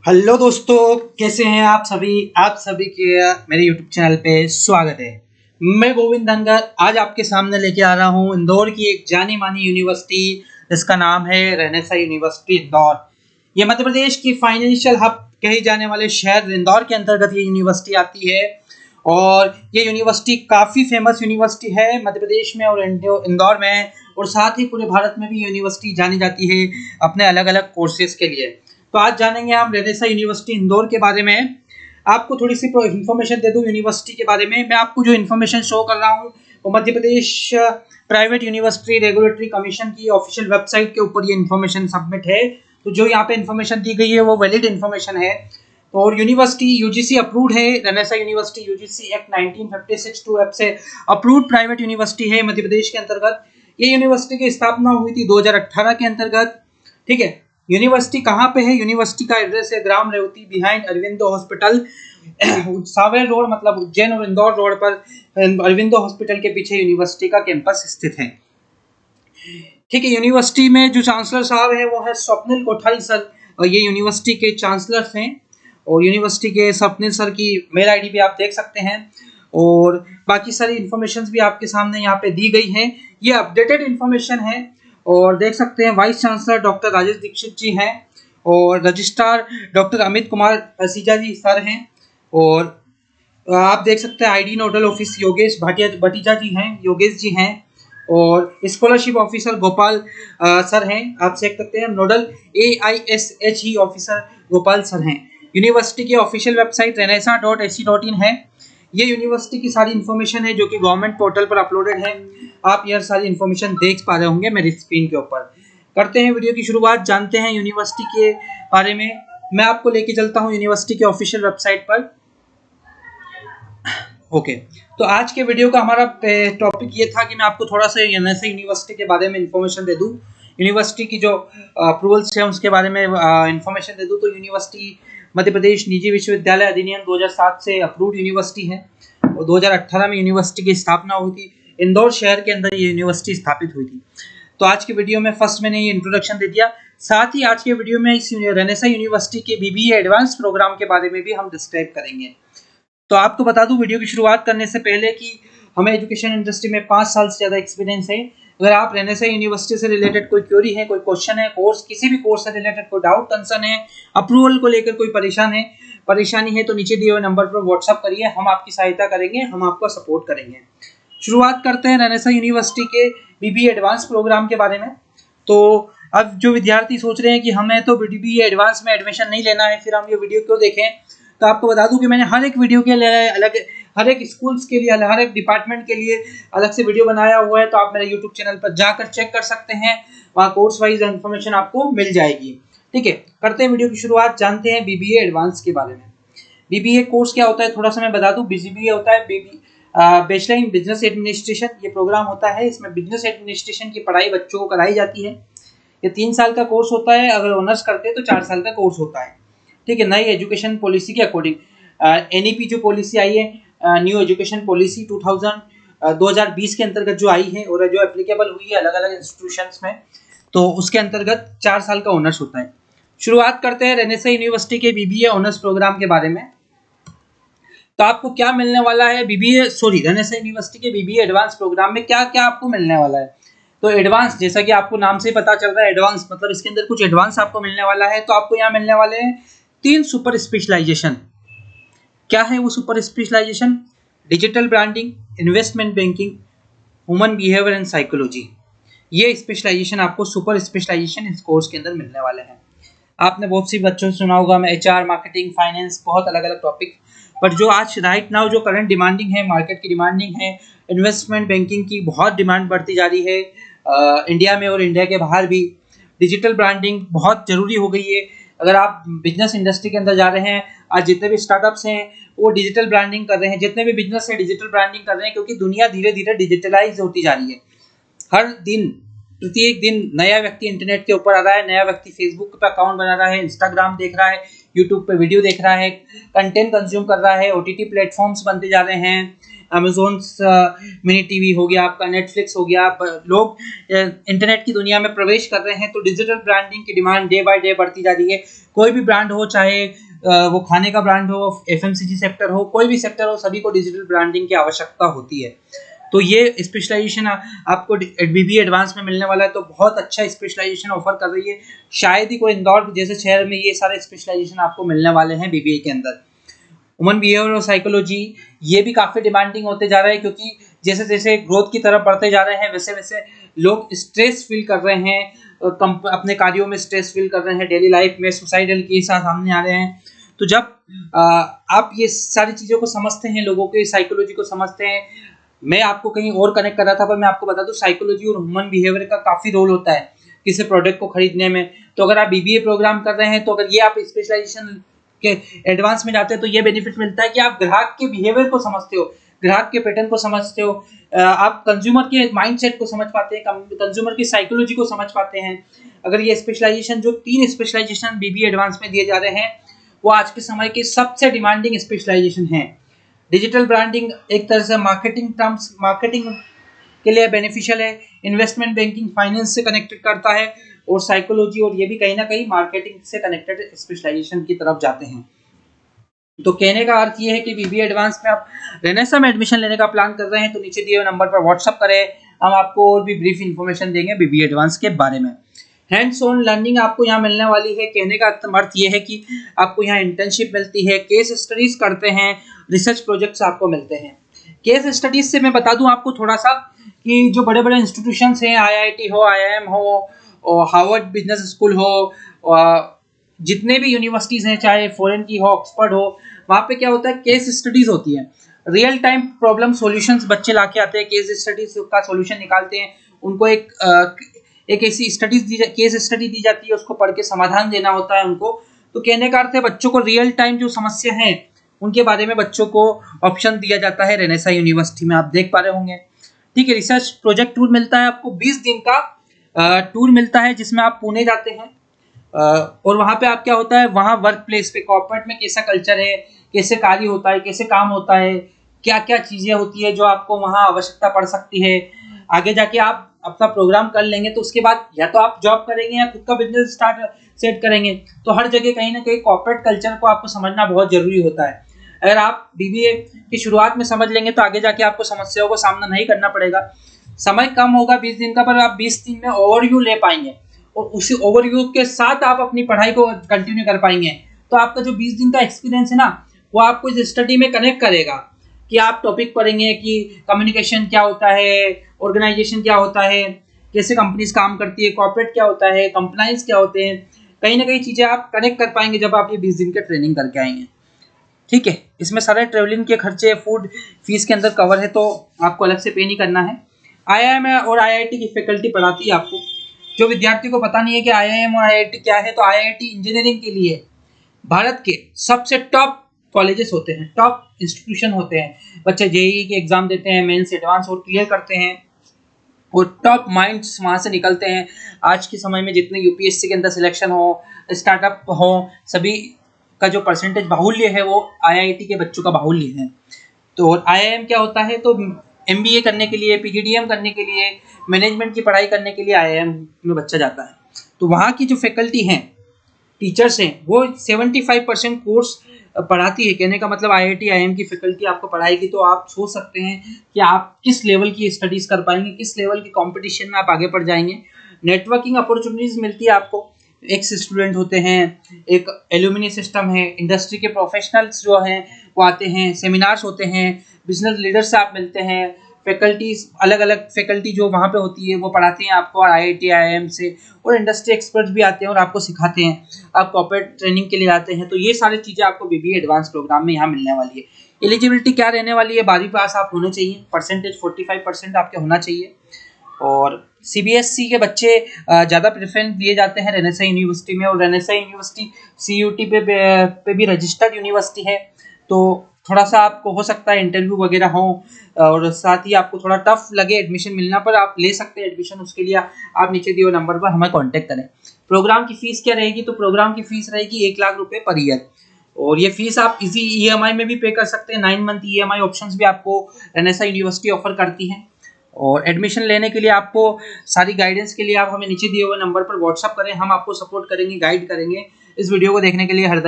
Hello दोस्तों, कैसे हैं आप सभी के मेरे यूट्यूब चैनल पे स्वागत है। मैं गोविंद धनगर आज आपके सामने लेके आ रहा हूँ इंदौर की एक जानी मानी यूनिवर्सिटी जिसका नाम है रेनेसा यूनिवर्सिटी इंदौर। ये मध्य प्रदेश की फाइनेंशियल हब कहे जाने वाले शहर इंदौर के अंतर्गत ये यूनिवर्सिटी आती है और ये यूनिवर्सिटी काफ़ी फेमस यूनिवर्सिटी है मध्य प्रदेश में और इंदौर में, और साथ ही पूरे भारत में भी यूनिवर्सिटी जानी जाती है अपने अलग अलग कोर्सेज के लिए। तो आज जानेंगे हम रेनेसा यूनिवर्सिटी इंदौर के बारे में। आपको थोड़ी सी इन्फॉर्मेशन दे दूं यूनिवर्सिटी के बारे में। मैं आपको जो इन्फॉर्मेशन शो कर रहा हूँ वो Madhya Pradesh private university regulatory commission की ऑफिशियल वेबसाइट के ऊपर ये इन्फॉर्मेशन सबमिट है। तो जो यहाँ पे इन्फॉर्मेशन दी गई है वो वैलिड इन्फॉर्मेशन है। तो और यूनिवर्सिटी यूजीसी अप्रूव्ड है। Renaissance university UGC act 1956 two F से अप्रूव्ड प्राइवेट यूनिवर्सिटी है मध्य प्रदेश के अंतर्गत। ये यूनिवर्सिटी की स्थापना हुई थी 2018 के अंतर्गत। ठीक है, यूनिवर्सिटी कहाँ पे है? यूनिवर्सिटी का एड्रेस है ग्राम Revati behind Aurobindo hospital, Sanwer road मतलब उज्जैन और इंदौर रोड पर अरविंदो हॉस्पिटल के पीछे यूनिवर्सिटी का कैंपस स्थित है। ठीक है, यूनिवर्सिटी में जो चांसलर साहब है वो है स्वप्निल कोठारी सर, और ये यूनिवर्सिटी के चांसलर हैं। और यूनिवर्सिटी के स्वप्निल सर की मेल आईडी भी आप देख सकते हैं और बाकी सारी इन्फॉर्मेशन भी आपके सामने यहाँ पे दी गई है। ये अपडेटेड इन्फॉर्मेशन है और देख सकते हैं vice chancellor doctor Rajesh Dixit ji हैं और registrar doctor Amit Kumar Hasija ji sir हैं। और आप देख सकते हैं ID nodal office Yogesh Bhatija ji हैं, योगेश जी हैं। और स्कॉलरशिप ऑफिसर गोपाल सर हैं, आप देख सकते हैं nodal AISHE officer Gopal sir हैं। यूनिवर्सिटी की ऑफिशियल वेबसाइट renesa.ac.in है। ये यूनिवर्सिटी की सारी इन्फॉर्मेशन है जो कि गवर्नमेंट पोर्टल पर अपलोडेड है। आप यह सारी इन्फॉर्मेशन देख पा रहे होंगे मेरी स्क्रीन के ऊपर। करते हैं वीडियो की शुरुआत, जानते हैं यूनिवर्सिटी के बारे में। मैं आपको लेके चलता हूँ यूनिवर्सिटी के ऑफिशियल वेबसाइट पर। ओके, तो आज के वीडियो का हमारा टॉपिक ये था कि मैं आपको थोड़ा सा रेनेसा यूनिवर्सिटी के बारे में इन्फॉर्मेशन दे दूँ, यूनिवर्सिटी की जो अप्रूवल्स है उसके बारे में इन्फॉर्मेशन दे दूँ। तो यूनिवर्सिटी मध्य प्रदेश निजी विश्वविद्यालय अधिनियम 2007 से अप्रूव्ड यूनिवर्सिटी है और 2018 में यूनिवर्सिटी की स्थापना हुई थी। इंदौर शहर के अंदर ये यूनिवर्सिटी स्थापित हुई थी। तो आज के वीडियो में फर्स्ट मैंने ये इंट्रोडक्शन दे दिया, साथ ही आज के वीडियो में इस रेनेसा यूनिवर्सिटी के BBA एडवांस प्रोग्राम के बारे में भी हम डिस्क्राइब करेंगे। तो आपको बता दूं वीडियो की शुरुआत करने से पहले कि हमें एजुकेशन इंडस्ट्री में 5 साल से ज़्यादा एक्सपीरियंस है। अगर आप रेनेसा यूनिवर्सिटी से रिलेटेड कोई क्वेरी है, कोई क्वेश्चन है, कोर्स किसी भी कोर्स से रिलेटेड कोई डाउट कंसर्न है, अप्रूवल को लेकर कोई परेशानी है तो नीचे दिए हुए नंबर पर व्हाट्सअप करिए, हम आपकी सहायता करेंगे, हम आपको सपोर्ट करेंगे। शुरुआत करते हैं रेनेसा यूनिवर्सिटी के BBA एडवांस प्रोग्राम के बारे में। तो अब जो विद्यार्थी सोच रहे हैं कि हमें तो BBA एडवांस में एडमिशन नहीं लेना है, फिर हम ये वीडियो क्यों देखें, तो आपको बता दूं कि मैंने हर एक वीडियो के लिए अलग, हर एक स्कूल्स के लिए, हर एक डिपार्टमेंट के लिए अलग से वीडियो बनाया हुआ है। तो आप मेरे यूट्यूब चैनल पर जाकर चेक कर सकते हैं, वहाँ कोर्स वाइज इन्फॉर्मेशन आपको मिल जाएगी। ठीक है, करते हैं वीडियो की शुरुआत, जानते हैं BBA एडवांस के बारे में। BBA कोर्स क्या होता है थोड़ा सा मैं बता दूं। BBA होता है बैचलर इन बिजनेस एडमिनिस्ट्रेशन। ये प्रोग्राम होता है, इसमें बिजनेस एडमिनिस्ट्रेशन की पढ़ाई बच्चों को कराई जाती है। ये 3 साल का कोर्स होता है, अगर ऑनर्स करते हैं तो 4 साल का कोर्स होता है। ठीक है, नई एजुकेशन पॉलिसी के अकॉर्डिंग NEP जो पॉलिसी आई है, न्यू एजुकेशन पॉलिसी 2020 के अंतर्गत जो आई है और जो एप्लीकेबल हुई है अलग अलग इंस्टीट्यूशंस में, तो उसके अंतर्गत 4 साल का ऑनर्स होता है। शुरुआत करते हैं रेनेसा यूनिवर्सिटी के BBA ऑनर्स प्रोग्राम के बारे में। तो आपको क्या मिलने वाला है रेनेसा यूनिवर्सिटी के BBA एडवांस प्रोग्राम में क्या क्या आपको मिलने वाला है। तो एडवांस, जैसा कि आपको नाम से पता चल रहा है एडवांस मतलब इसके अंदर कुछ एडवांस आपको मिलने वाला है। तो आपको यहाँ मिलने वाले हैं 3 सुपर स्पेशलाइजेशन। क्या है वो super specialization? Digital branding, investment banking, human behaviour and psychology. ये स्पेशलाइजेशन आपको सुपर स्पेशलाइजेशन इस कोर्स के अंदर मिलने वाले हैं। आपने बहुत सी बच्चों से सुना होगा मैं HR, मार्केटिंग, फाइनेंस, बहुत अलग अलग टॉपिक, बट जो आज राइट नाउ जो करंट डिमांडिंग है, मार्केट की डिमांडिंग है, इन्वेस्टमेंट बैंकिंग की बहुत डिमांड बढ़ती जा रही है इंडिया में और इंडिया के बाहर भी। डिजिटल ब्रांडिंग बहुत ज़रूरी हो गई है। अगर आप बिजनेस इंडस्ट्री के अंदर जा रहे हैं, आज जितने भी स्टार्टअप्स हैं वो डिजिटल ब्रांडिंग कर रहे हैं, जितने भी बिजनेस है डिजिटल ब्रांडिंग कर रहे हैं, क्योंकि दुनिया धीरे धीरे डिजिटलाइज होती जा रही है। हर दिन प्रत्येक दिन नया व्यक्ति इंटरनेट के ऊपर आ रहा है, नया व्यक्ति फेसबुक पे अकाउंट बना रहा है, इंस्टाग्राम देख रहा है, यूट्यूब पे वीडियो देख रहा है, कंटेंट कंज्यूम कर रहा है, ओटीटी प्लेटफॉर्म्स बनते जा रहे हैं, अमेजोन मिनी टीवी हो गया आपका, नेटफ्लिक्स हो गया, लोग इंटरनेट की दुनिया में प्रवेश कर रहे हैं। तो डिजिटल ब्रांडिंग की डिमांड डे बाय डे बढ़ती जा रही है। कोई भी ब्रांड हो, चाहे वो खाने का ब्रांड हो, एफएमसीजी सेक्टर हो, कोई भी सेक्टर हो, सभी को डिजिटल ब्रांडिंग की आवश्यकता होती है। तो ये स्पेशलाइजेशन आपको बीबीए एडवांस में मिलने वाला है, तो बहुत अच्छा स्पेशलाइजेशन ऑफर कर रही है। शायद ही कोई इंदौर जैसे शहर में ये सारे स्पेशलाइजेशन आपको मिलने वाले हैं बीबीए के अंदर। ह्यूमन बिहेवियर और साइकोलॉजी, ये भी काफ़ी डिमांडिंग होते जा रहा है, क्योंकि जैसे जैसे ग्रोथ की तरफ बढ़ते जा रहे हैं वैसे वैसे लोग स्ट्रेस फील कर रहे हैं, अपने कार्यों में स्ट्रेस फील कर रहे हैं, डेली लाइफ में सुसाइडल केस सामने आ रहे हैं। तो जब आप ये सारी चीज़ों को समझते हैं, लोगों के साइकोलॉजी को समझते हैं, मैं आपको कहीं और कनेक्ट कर रहा था, पर मैं आपको बता दूं साइकोलॉजी और ह्यूमन बिहेवियर का काफ़ी रोल होता है किसी प्रोडक्ट को खरीदने में। तो अगर आप बीबीए प्रोग्राम कर रहे हैं, तो अगर ये आप स्पेशलाइजेशन के एडवांस में जाते हैं, तो ये बेनिफिट मिलता है कि आप ग्राहक के बिहेवियर को समझते हो, ग्राहक के पैटर्न को समझते हो, आप कंज्यूमर के माइंडसेट को समझ पाते हैं, कंज्यूमर की साइकोलॉजी को समझ पाते हैं। अगर ये स्पेशलाइजेशन, जो 3 स्पेशलाइजेशन बीबीए एडवांस में दिए जा रहे हैं, वो आज के समय के सबसे डिमांडिंग स्पेशलाइजेशन हैं। डिजिटल ब्रांडिंग एक तरह से मार्केटिंग के लिए बेनिफिशियल है, इन्वेस्टमेंट बैंकिंग फाइनेंस से कनेक्टेड करता है, और साइकोलॉजी और ये भी कहीं ना कहीं मार्केटिंग से कनेक्टेड स्पेशलाइजेशन की तरफ जाते हैं। तो कहने का अर्थ ये है कि बीबीए एडवांस में आप रेनेसा में एडमिशन लेने का प्लान कर रहे हैं, तो नीचे दिए हुए नंबर पर व्हाट्सअप करें, हम आपको और भी ब्रीफ इन्फॉर्मेशन देंगे बीबीए एडवांस के बारे में। हैंड्स ऑन लर्निंग आपको यहाँ मिलने वाली है। कहने का अर्थ ये है कि आपको यहाँ इंटर्नशिप मिलती है, केस स्टडीज करते हैं, रिसर्च प्रोजेक्ट्स आपको मिलते हैं। केस स्टडीज से मैं बता दूं आपको थोड़ा सा कि जो बड़े बड़े इंस्टीट्यूशंस हैं, आईआईटी हो, आईआईएम हो, और हार्वर्ड बिजनेस स्कूल हो, जितने भी यूनिवर्सिटीज हैं, चाहे फॉरेन की हो, ऑक्सफोर्ड हो, वहाँ पे क्या होता है, केस स्टडीज होती है। रियल टाइम प्रॉब्लम सॉल्यूशंस बच्चे लाके आते हैं, केस स्टडीज का सॉल्यूशन निकालते हैं, उनको एक ऐसी केस स्टडी दी जाती है, उसको पढ़ के समाधान देना होता है उनको। तो कहने का अर्थ है बच्चों को रियल टाइम जो समस्या है उनके बारे में बच्चों को ऑप्शन दिया जाता है रेनेसा यूनिवर्सिटी में, आप देख पा रहे होंगे। ठीक है, रिसर्च प्रोजेक्ट टूर मिलता है आपको, 20 दिन का टूर मिलता है, जिसमें आप पुणे जाते हैं, और वहाँ पे आप क्या होता है, वहाँ वर्क प्लेस पे कॉर्पोरेट में कैसा कल्चर है, कैसे कार्य होता है, कैसे काम होता है, क्या क्या चीज़ें होती है जो आपको वहाँ आवश्यकता पड़ सकती है। आगे जाके आप अपना प्रोग्राम कर लेंगे तो उसके बाद या तो आप जॉब करेंगे या खुद का बिजनेस सेट करेंगे। तो हर जगह कहीं ना कहीं कॉर्पोरेट कल्चर को आपको समझना बहुत जरूरी होता है। अगर आप बीबीए की शुरुआत में समझ लेंगे तो आगे जाके आपको समस्याओं का सामना नहीं करना पड़ेगा। समय कम होगा 20 दिन का, पर आप 20 दिन में ओवरव्यू ले पाएंगे, और उसी ओवरव्यू के साथ आप अपनी पढ़ाई को कंटिन्यू कर पाएंगे। तो आपका जो 20 दिन का एक्सपीरियंस है ना, वो आपको इस स्टडी में कनेक्ट करेगा कि आप टॉपिक पढ़ेंगे कि कम्युनिकेशन क्या होता है, ऑर्गेनाइजेशन क्या होता है, कैसे कंपनीज काम करती है, कॉर्पोरेट क्या होता है, कंप्लायंस क्या होते हैं। कहीं ना कहीं चीज़ें आप कनेक्ट कर पाएंगे जब आप ये 20 दिन के ट्रेनिंग करके आएंगे। ठीक है, इसमें सारे ट्रेवलिंग के खर्चे, फूड, फीस के अंदर कवर है, तो आपको अलग से पे नहीं करना है। आईआईएम और आईआईटी की फैकल्टी पढ़ाती है आपको। जो विद्यार्थी को पता नहीं है कि आईआईएम और आईआईटी क्या है, तो आईआईटी इंजीनियरिंग के लिए भारत के सबसे टॉप कॉलेजेस होते हैं, टॉप इंस्टीट्यूशन होते हैं। बच्चे जेईई के एग्जाम देते हैं, मेंस एडवांस और क्लियर करते हैं, और टॉप माइंड्स वहाँ से निकलते हैं। आज के समय में जितने यूपीएससी के अंदर सिलेक्शन हो, स्टार्टअप हो, सभी का जो परसेंटेज बाहुल्य है वो आईआईटी के बच्चों का बाहुल्य है। तो आईआईएम क्या होता है, तो एमबीए करने के लिए, पीजीडीएम करने के लिए, मैनेजमेंट की पढ़ाई करने के लिए आईआईएम में बच्चा जाता है। तो वहाँ की जो फैकल्टी हैं, टीचर्स हैं, वो 75% कोर्स पढ़ाती है। कहने का मतलब आईआईटी आईएम की फैकल्टी आपको पढ़ाएगी, तो आप सोच सकते हैं कि आप किस लेवल की स्टडीज कर पाएंगे, किस लेवल की कंपटीशन में आप आगे बढ़ जाएंगे। नेटवर्किंग अपॉर्चुनिटीज मिलती है आपको, एक्स स्टूडेंट होते हैं, एक एल्यूमिनी सिस्टम है, इंडस्ट्री के प्रोफेशनल्स जो हैं वो आते हैं, सेमिनार्स होते हैं, बिजनेस लीडर से आप मिलते हैं, फैकल्टीज, अलग अलग फैकल्टी जो वहाँ पे होती है वो पढ़ाते हैं आपको आईआईटी आईआईएम से, और इंडस्ट्री एक्सपर्ट्स भी आते हैं और आपको सिखाते हैं। आप कॉर्पोरेट ट्रेनिंग के लिए आते हैं। तो ये सारी चीज़ें आपको बीबीए एडवांस प्रोग्राम में यहाँ मिलने वाली है। एलिजिबिलिटी क्या रहने वाली है, 12वीं पास आप होने चाहिए, परसेंटेज 45% आपके होना चाहिए, और सीबीएसई के बच्चे ज़्यादा प्रेफरेंस दिए जाते हैं रेनेसा यूनिवर्सिटी में, और रेनेसा यूनिवर्सिटी सीयूटी पे भी रजिस्टर्ड यूनिवर्सिटी है। तो थोड़ा सा आपको हो सकता है इंटरव्यू वगैरह हो और साथ ही आपको थोड़ा टफ लगे एडमिशन मिलना, पर आप ले सकते हैं एडमिशन। उसके लिए आप नीचे दिए हुए नंबर पर हमें कांटेक्ट करें। प्रोग्राम की फीस क्या रहेगी? तो प्रोग्राम की फीस रहेगी 1,00,000 रुपए पर ईयर, और ये फीस आप इजी ईएमआई में भी पे कर सकते हैं। 9 मंथ ईएमआई ऑप्शंस भी आपको एनएसआई यूनिवर्सिटी ऑफर करती है। और एडमिशन लेने के लिए आपको सारी गाइडेंस के लिए आप हमें नीचे दिए हुए नंबर पर व्हाट्सअप करें, हम आपको सपोर्ट करेंगे, गाइड करेंगे। इस वीडियो को देखने के लिए हृदय